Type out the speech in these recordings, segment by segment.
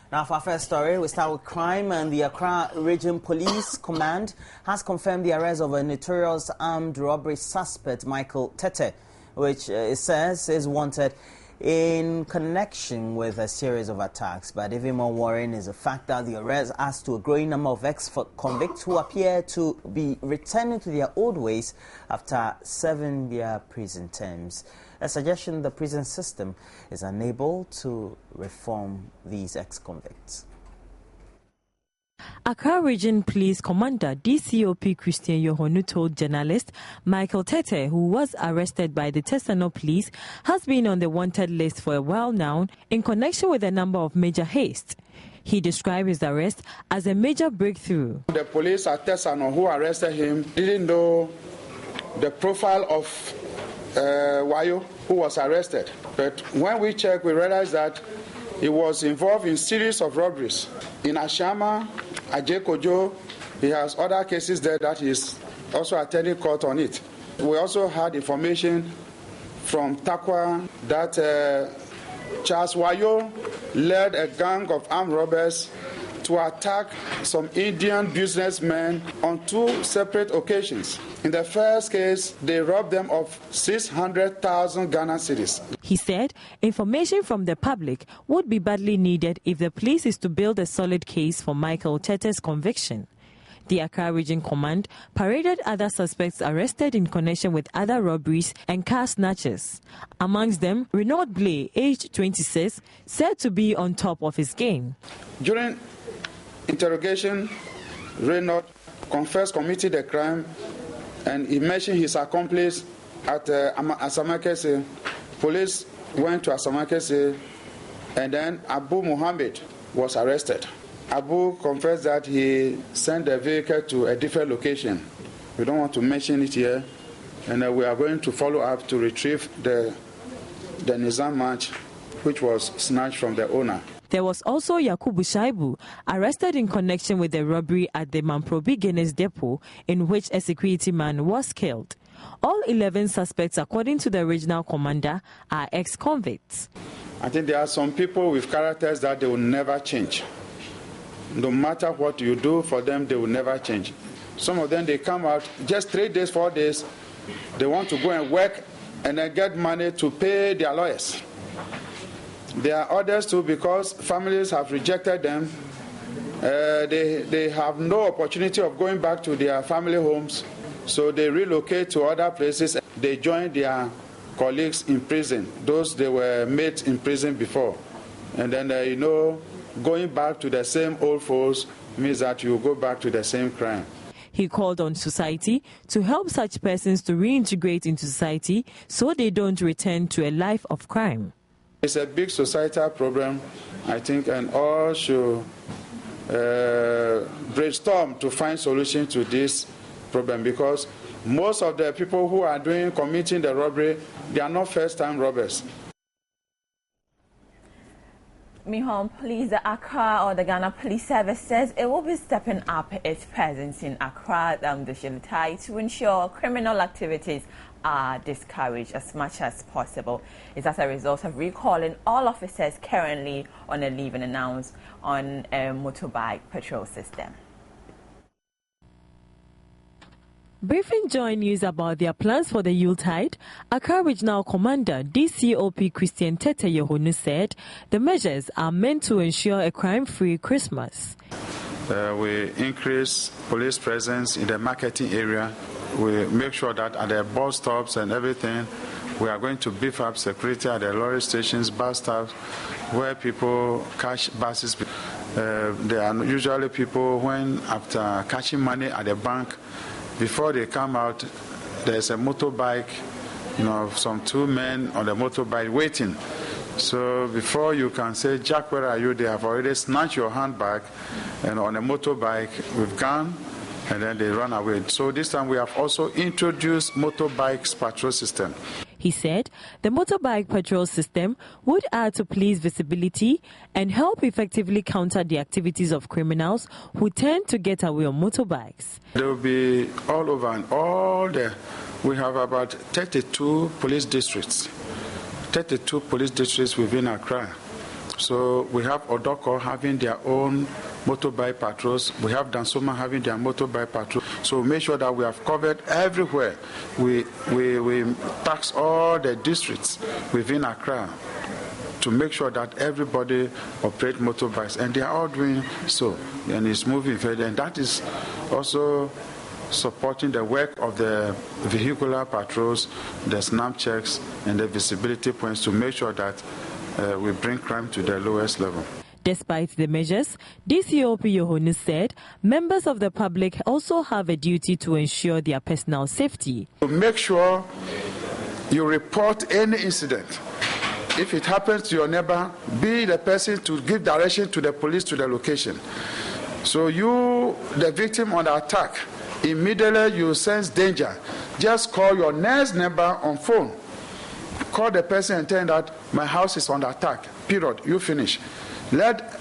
Now, for our first story, we start with crime, and the Accra Region Police Command has confirmed the arrest of a notorious armed robbery suspect, Michael Tete, which it says is wanted in connection with a series of attacks. But even more worrying is the fact that the arrest adds to a growing number of ex-convicts who appear to be returning to their old ways after serving their prison terms. A suggestion the prison system is unable to reform these ex-convicts. Accra Region Police Commander DCOP Christian Yohonu told journalist Michael Tete, who was arrested by the Tesano police, has been on the wanted list for a while now in connection with a number of major heists. He described his arrest as a major breakthrough. The police at Tesano who arrested him didn't know the profile of Wayo, who was arrested. But when we checked, we realized that he was involved in a series of robberies. In Ashama, Ajekojo, he has other cases there that he is also attending court on it. We also had information from Takwa that Charles Wayo led a gang of armed robbers to attack some Indian businessmen on 2 separate occasions. In the first case, they robbed them of 600,000 Ghana cedis. He said information from the public would be badly needed if the police is to build a solid case for Michael Tete's conviction. The Accra Region Command paraded other suspects arrested in connection with other robberies and car snatches. Amongst them, Renaud Blay, aged 26, said to be on top of his game. During interrogation, Renaud confessed committing the crime, and he mentioned his accomplice at Asamakese. Police went to Asamakese, and then Abu Muhammad was arrested. Abu confessed that he sent the vehicle to a different location. We don't want to mention it here, and we are going to follow up to retrieve the Nizam match, which was snatched from the owner. There was also Yakubu Shaibu, arrested in connection with the robbery at the Mamprobi Guinness depot, in which a security man was killed. All 11 suspects, according to the regional commander, are ex-convicts. I think there are some people with characters that they will never change. No matter what you do for them, they will never change. Some of them, they come out just 3 days, 4 days, they want to go and work and then get money to pay their lawyers. There are others too, because families have rejected them. They have no opportunity of going back to their family homes, so they relocate to other places. They join their colleagues in prison, those they were mates in prison before. And then, going back to the same old foes means that you go back to the same crime. He called on society to help such persons to reintegrate into society so they don't return to a life of crime. It's a big societal problem, I think, and all should brainstorm to find solutions to this problem, because most of the people who are committing the robbery, they are not first-time robbers. Mihon Police, the Accra or the Ghana Police Service says it will be stepping up its presence in Accra and the Shilitai to ensure criminal activities are discouraged as much as possible. It's as a result of recalling all officers currently on a leave and announced on a motorbike patrol system. Briefing Joy News about their plans for the Yuletide, Accra Regional Commander DCOP Christian Tete Yohonu said the measures are meant to ensure a crime-free Christmas. We increase police presence in the marketing area. We make sure that at the bus stops and everything, we are going to beef up security at the lorry stations, bus stops, where people catch buses. There are usually people when after catching money at the bank, before they come out, there's a motorbike, some 2 men on the motorbike waiting. So before you can say, Jack, where are you? They have already snatched your handbag and on a motorbike with gun, and then they run away. So this time we have also introduced motorbikes patrol system. He said the motorbike patrol system would add to police visibility and help effectively counter the activities of criminals who tend to get away on motorbikes. They will be all over and all there. We have about 32 police districts. 32 police districts within Accra. So we have Odoko having their own motorbike patrols. We have Dansoma having their motorbike patrol. So we make sure that we have covered everywhere. We tax all the districts within Accra to make sure that everybody operate motorbikes, and they are all doing so, and it's moving further. And that is also supporting the work of the vehicular patrols, the snap checks, and the visibility points to make sure that we bring crime to the lowest level. Despite the measures, DCOP Yohonu said members of the public also have a duty to ensure their personal safety. To make sure you report any incident. If it happens to your neighbor, be the person to give direction to the police to the location. So you, the victim on the attack, immediately you sense danger, just call your next neighbor on phone. Call the person and tell them that my house is under attack, period, you finish.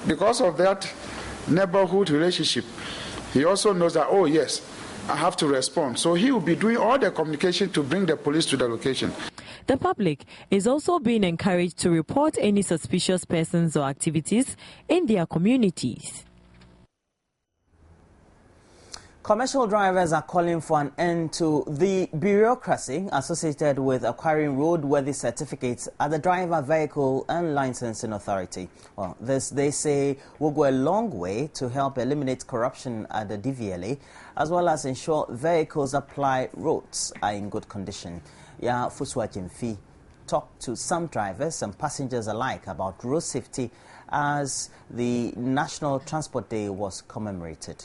Because of that neighborhood relationship, he also knows that, oh yes, I have to respond. So he will be doing all the communication to bring the police to the location. The public is also being encouraged to report any suspicious persons or activities in their communities. Commercial drivers are calling for an end to the bureaucracy associated with acquiring roadworthy certificates at the Driver, Vehicle and Licensing Authority. Well, this, they say, will go a long way to help eliminate corruption at the DVLA, as well as ensure vehicles applied roads are in good condition. Ya Fuswa Jimfi talked to some drivers and passengers alike about road safety as the National Transport Day was commemorated.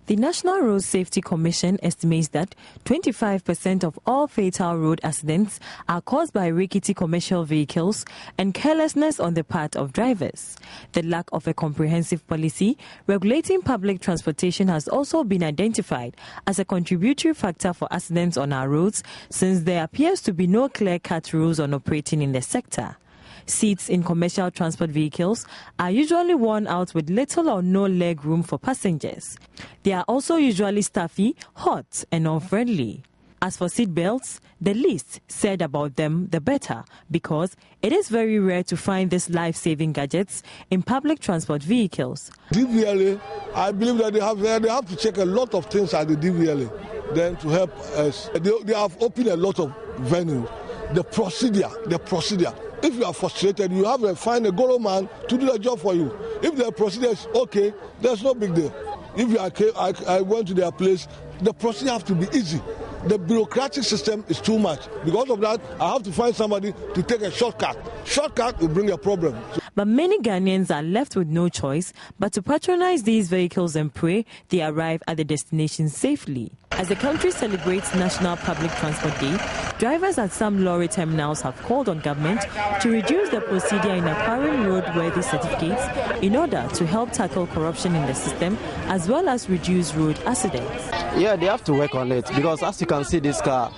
The National Road Safety Commission estimates that 25% of all fatal road accidents are caused by rickety commercial vehicles and carelessness on the part of drivers. The lack of a comprehensive policy regulating public transportation has also been identified as a contributory factor for accidents on our roads, since there appears to be no clear-cut rules on operating in the sector. Seats in commercial transport vehicles are usually worn out with little or no leg room for passengers. They are also usually stuffy, hot and unfriendly. As for seat belts, the least said about them, the better, because it is very rare to find these life-saving gadgets in public transport vehicles. DVLA, I believe that they have to check a lot of things at the DVLA then to help us. They have opened a lot of venues. The procedure. If you are frustrated, you have to find a Goro man to do the job for you. If the procedure is okay, there's no big deal. If I went to their place, the procedure has to be easy. The bureaucratic system is too much. Because of that, I have to find somebody to take a shortcut. Shortcut will bring a problem. But many Ghanaians are left with no choice but to patronize these vehicles and pray they arrive at the destination safely. As the country celebrates National Public Transport Day, drivers at some lorry terminals have called on government to reduce the procedure in acquiring roadworthy certificates in order to help tackle corruption in the system as well as reduce road accidents. Yeah, they have to work on it because as you can see this car,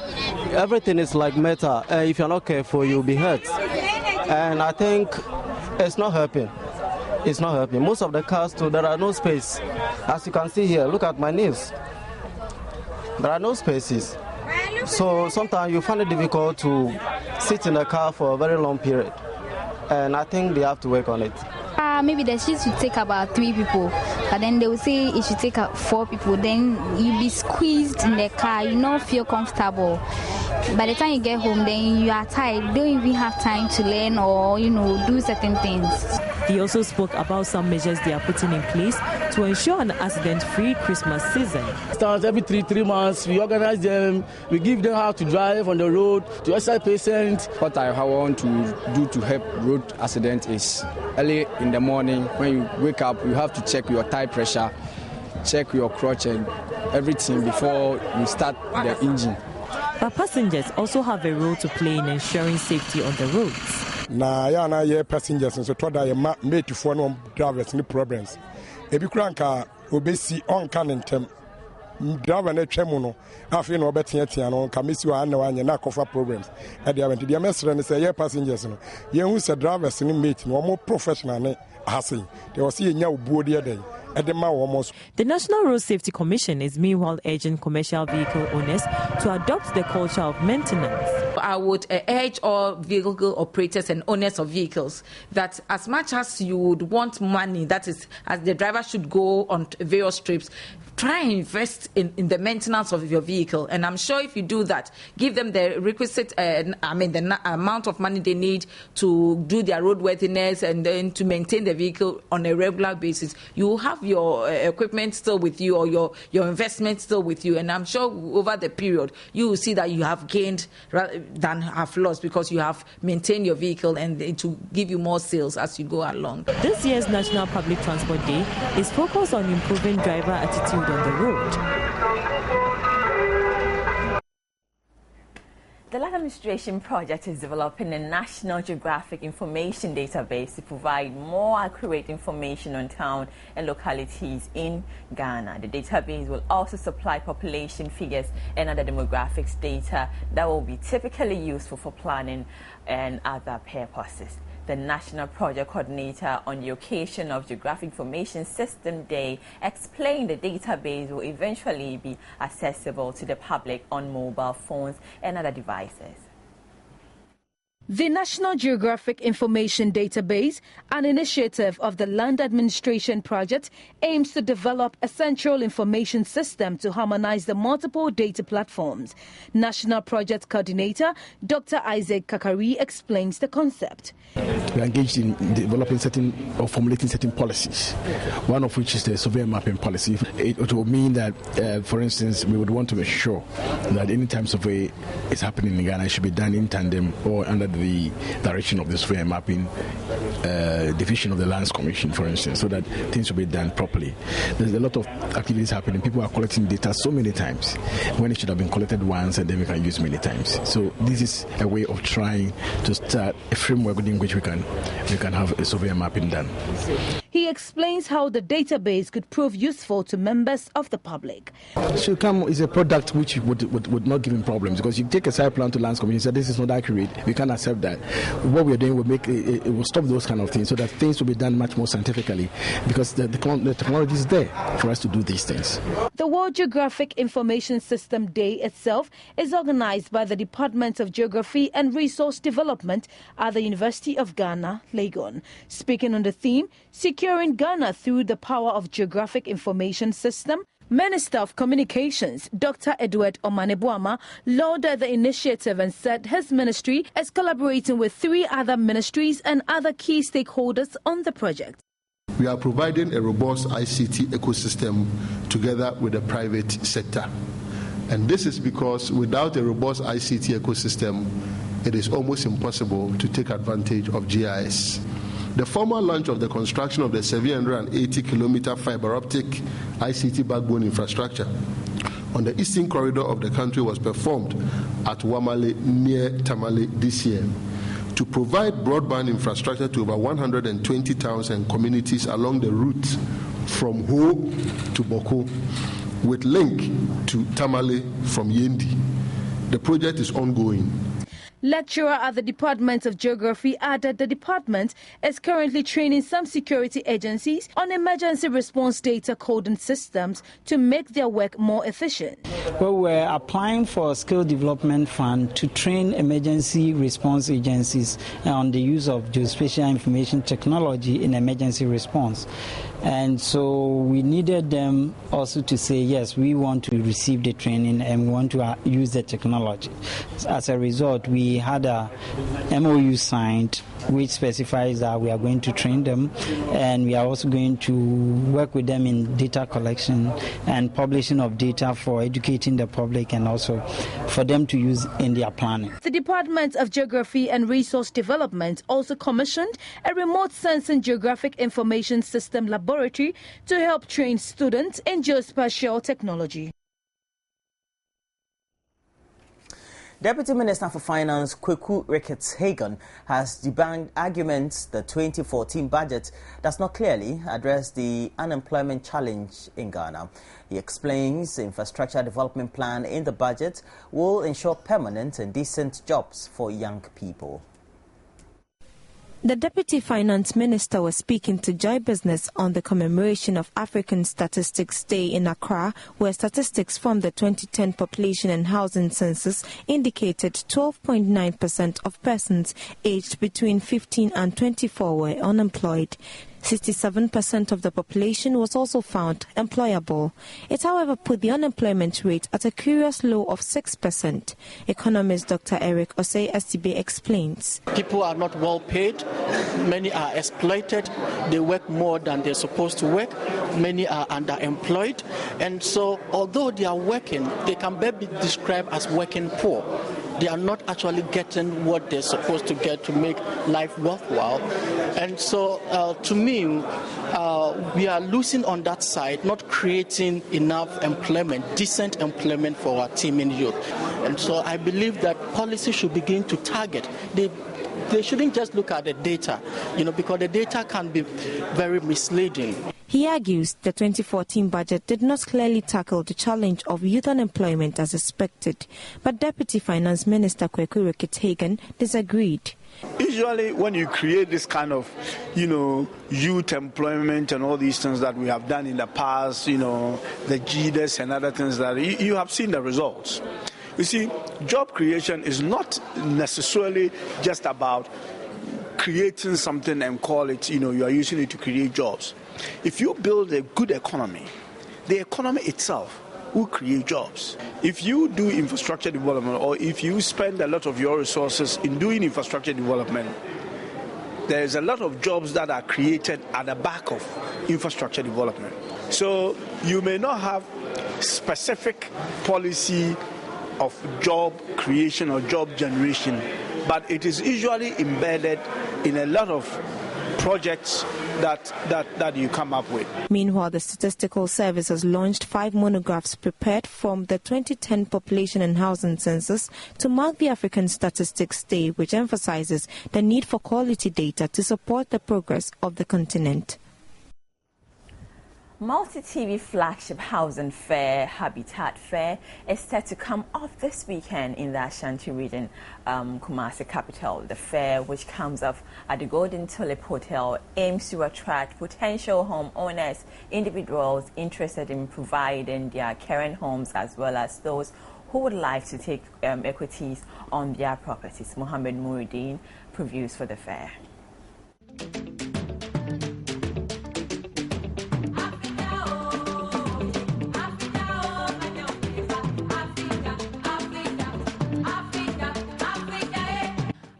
everything is like metal. If you're not careful, you'll be hurt. And I think it's not helping. It's not helping. Most of the cars too, there are no space. As you can see here, look at my knees. There are no spaces. So sometimes you find it difficult to sit in a car for a very long period. And I think they have to work on it. Maybe the seat should take about 3 people, but then they will say it should take 4 people. Then you'll be squeezed in the car, you don't feel comfortable. By the time you get home, then you are tired. You don't even have time to learn or, do certain things. He also spoke about some measures they are putting in place to ensure an accident-free Christmas season. Every three months, we organize them, we give them how to drive on the road, to exercise patients. What I want to do to help road accident is early in the morning, when you wake up, you have to check your tire pressure, check your clutch and everything before you start the engine. But passengers also have a role to play in ensuring safety on the roads. Passengers and so to mate for no drivers any problems. Ebi kranka obesi on can them driver na twem no afi no obetia no kamesi wa na wanye na kofa programs e dia went dia mesre ne say ye passengers no ye hu say drivers ni mate no mo professional ne hasen they was ye nya obuo de den. The National Road Safety Commission is meanwhile urging commercial vehicle owners to adopt the culture of maintenance. I would urge all vehicle operators and owners of vehicles that as much as you would want money, that is, as the driver should go on various trips, try and invest in the maintenance of your vehicle. And I'm sure if you do that, give them the requisite, the amount of money they need to do their roadworthiness and then to maintain the vehicle on a regular basis, you will have your equipment still with you or your investment still with you. And I'm sure over the period, you will see that you have gained rather than have lost because you have maintained your vehicle and it will give you more sales as you go along. This year's National Public Transport Day is focused on improving driver attitude on the road. The Land Administration project is developing a National Geographic Information Database to provide more accurate information on town and localities in Ghana. The database will also supply population figures and other demographics data that will be typically useful for planning and other purposes. The National Project Coordinator on the occasion of Geographic Information System Day explained the database will eventually be accessible to the public on mobile phones and other devices. The National Geographic Information Database, an initiative of the Land Administration Project, aims to develop a central information system to harmonize the multiple data platforms. National Project Coordinator Dr. Isaac Kakari explains the concept. We are engaged in developing certain or formulating certain policies, one of which is the survey mapping policy. It will mean that, for instance, we would want to make sure that any time survey is happening in Ghana, it should be done in tandem or under the direction of the survey mapping division of the Lands Commission, for instance, so that things will be done properly. There's a lot of activities happening. People are collecting data so many times when it should have been collected once and then we can use many times. So this is a way of trying to start a framework within which we can have a survey mapping done. He explains how the database could prove useful to members of the public. SUCAM is a product which would not give him problems because you take a site plan to Lands Commission and say this is not accurate, we can't accept that. What we're doing will make it will stop those kind of things so that things will be done much more scientifically because the technology is there for us to do these things. The World Geographic Information System Day itself is organized by the Department of Geography and Resource Development at the University of Ghana, Legon. Speaking on the theme, Securing Ghana Through the Power of Geographic Information System, Minister of Communications, Dr. Edward Omanebuama, lauded the initiative and said his ministry is collaborating with 3 other ministries and other key stakeholders on the project. We are providing a robust ICT ecosystem together with the private sector. And this is because without a robust ICT ecosystem, it is almost impossible to take advantage of GIS. The formal launch of the construction of the 780-kilometer fiber optic ICT backbone infrastructure on the eastern corridor of the country was performed at Wamale near Tamale this year to provide broadband infrastructure to over 120,000 communities along the route from Ho to Boko with link to Tamale from Yendi. The project is ongoing. Lecturer at the Department of Geography added the department is currently training some security agencies on emergency response data coding systems to make their work more efficient. Well, we're applying for a skill development fund to train emergency response agencies on the use of geospatial information technology in emergency response. And so we needed them also to say, yes, we want to receive the training and we want to use the technology. As a result, we had a MOU signed which specifies that we are going to train them and we are also going to work with them in data collection and publishing of data for educating the public and also for them to use in their planning. The Department of Geography and Resource Development also commissioned a remote sensing geographic information system laboratory to help train students in geospatial technology. Deputy Minister for Finance Kweku Ricketts-Hagan has debunked arguments the 2014 budget does not clearly address the unemployment challenge in Ghana. He explains the infrastructure development plan in the budget will ensure permanent and decent jobs for young people. The Deputy Finance Minister was speaking to Joy Business on the commemoration of African Statistics Day in Accra, where statistics from the 2010 population and housing census indicated 12.9% of persons aged between 15 and 24 were unemployed. 67% of the population was also found employable. It, however, put the unemployment rate at a curious low of 6%. Economist Dr. Eric Osei-Estibe explains. People are not well paid. Many are exploited. They work more than they're supposed to work. Many are underemployed. And so, although they are working, they can be described as working poor. They are not actually getting what they're supposed to get to make life worthwhile. And so, to me, we are losing on that side, not creating enough employment, decent employment for our teeming youth. And so I believe that policy should begin to target. They shouldn't just look at the data, because the data can be very misleading. He argues the 2014 budget did not clearly tackle the challenge of youth unemployment as expected, but Deputy Finance Minister Kweku Ricketts-Hagan disagreed. Usually when you create this kind of, youth employment and all these things that we have done in the past, the GDES and other things that you have seen the results. You see, job creation is not necessarily just about creating something and call it, you are using it to create jobs. If you build a good economy, the economy itself will create jobs. If you do infrastructure development or if you spend a lot of your resources in doing infrastructure development, there's a lot of jobs that are created at the back of infrastructure development. So you may not have specific policy of job creation or job generation, but it is usually embedded in a lot of projects that you come up with. Meanwhile, the Statistical Service has launched 5 monographs prepared from the 2010 population and housing census to mark the African Statistics Day, which emphasizes the need for quality data to support the progress of the continent. Multi-TV flagship housing fair, Habitat Fair, is set to come off this weekend in the Ashanti region, Kumasi capital. The fair, which comes off at the Golden Tulip Hotel, aims to attract potential homeowners, individuals interested in providing their current homes, as well as those who would like to take equities on their properties. Mohammed Mourideen previews for the fair.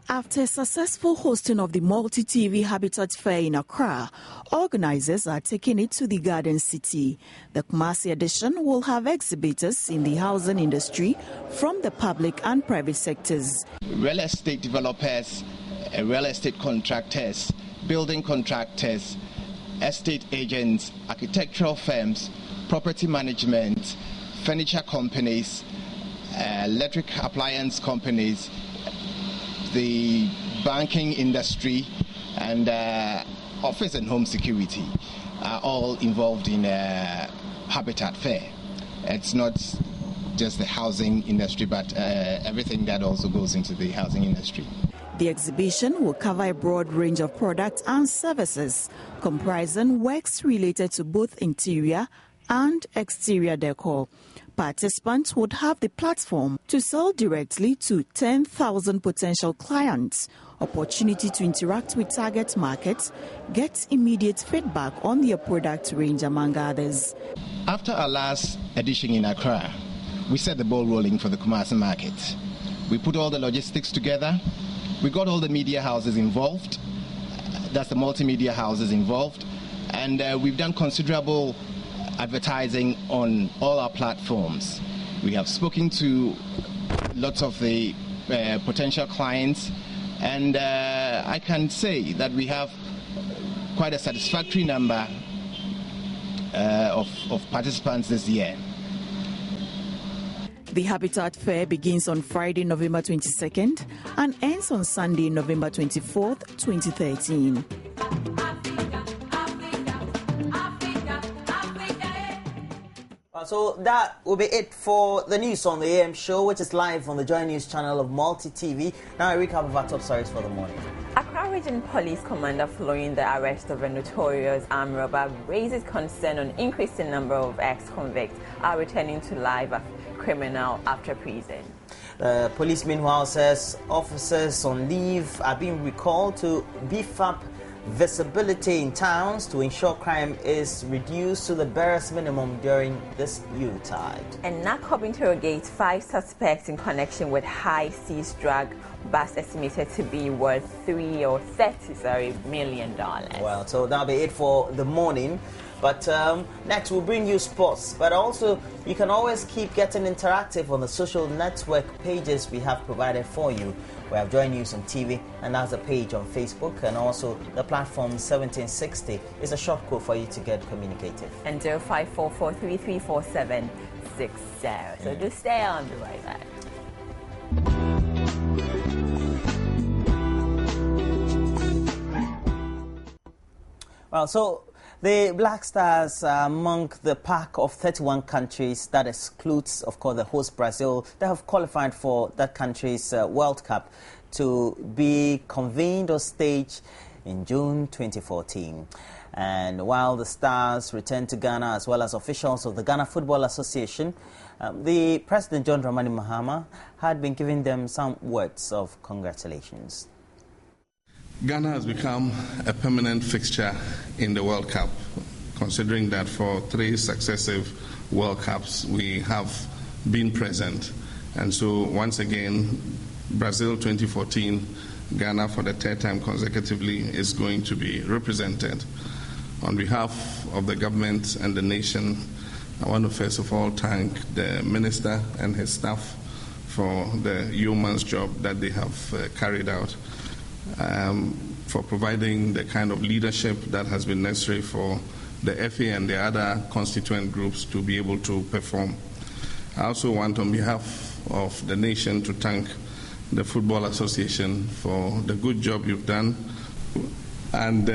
After a successful hosting of the Multi-TV Habitat Fair in Accra, organizers are taking it to the Garden City. The Kumasi edition will have exhibitors in the housing industry from the public and private sectors. Real estate developers, real estate contractors, building contractors, estate agents, architectural firms, property management, furniture companies, electric appliance companies, the banking industry, and office and home security are all involved in Habitat Fair. It's not just the housing industry, but everything that also goes into the housing industry. The exhibition will cover a broad range of products and services, comprising works related to both interior and exterior decor. Participants would have the platform to sell directly to 10,000 potential clients, opportunity to interact with target markets, get immediate feedback on their product range, among others. After our last edition in Accra, we set the ball rolling for the Kumasi market. We put all the logistics together. We got all the media houses involved. That's the multimedia houses involved. And we've done considerable advertising on all our platforms. We have spoken to lots of the potential clients, and I can say that we have quite a satisfactory number of participants this year. The Habitat Fair begins on Friday, November 22nd and ends on Sunday, November 24th, 2013. So that will be it for the news on the AM show, which is live on the Joy News channel of Multi TV. Now a recap of our top stories for the morning. Accra Region Police Commander following the arrest of a notorious armed robber raises concern on increasing number of ex-convicts are returning to life as criminal after prison. The police meanwhile says officers on leave are being recalled to beef up visibility in towns to ensure crime is reduced to the barest minimum during this Yuletide. And NACOB interrogates 5 suspects in connection with high seas drug bust estimated to be worth $30 million. Well, so that'll be it for the morning. But next we'll bring you sports. But also you can always keep getting interactive on the social network pages we have provided for you. We have Joy News on TV, and that's a page on Facebook, and also the platform 1760 is a short code for you to get communicative. And 0544334760. So do stay on the right back. Well, so the Black Stars are among the pack of 31 countries that excludes, of course, the host Brazil. They have qualified for that country's World Cup to be convened or staged in June 2014. And while the Stars returned to Ghana, as well as officials of the Ghana Football Association, the President John Dramani Mahama had been giving them some words of congratulations. Ghana has become a permanent fixture in the World Cup, considering that for 3 successive World Cups we have been present. And so once again, Brazil 2014, Ghana for the 3rd time consecutively is going to be represented. On behalf of the government and the nation, I want to first of all thank the Minister and his staff for the yeoman's job that they have carried out. For providing the kind of leadership that has been necessary for the FA and the other constituent groups to be able to perform. I also want, on behalf of the nation, to thank the Football Association for the good job you've done. And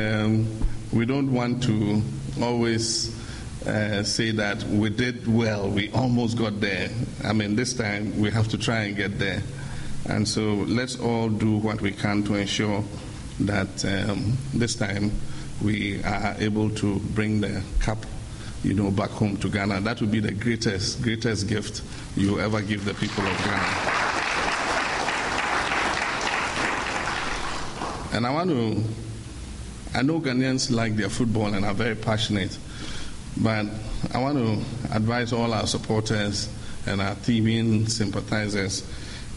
we don't want to always say that we did well, we almost got there. I mean, this time we have to try and get there. And so let's all do what we can to ensure that this time we are able to bring the cup, back home to Ghana. That would be the greatest gift you ever give the people of Ghana. And I know Ghanaians like their football and are very passionate, but I want to advise all our supporters and our teaming sympathizers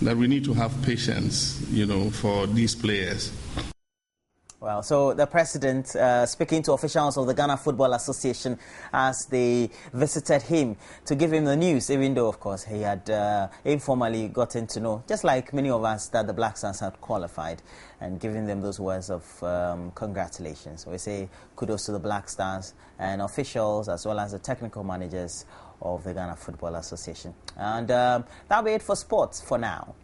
that we need to have patience, for these players. Well, so the president speaking to officials of the Ghana Football Association as they visited him to give him the news, even though, of course, he had informally gotten to know, just like many of us, that the Black Stars had qualified, and giving them those words of congratulations. We say kudos to the Black Stars and officials, as well as the technical managers of the Ghana Football Association. And that'll be it for sports for now.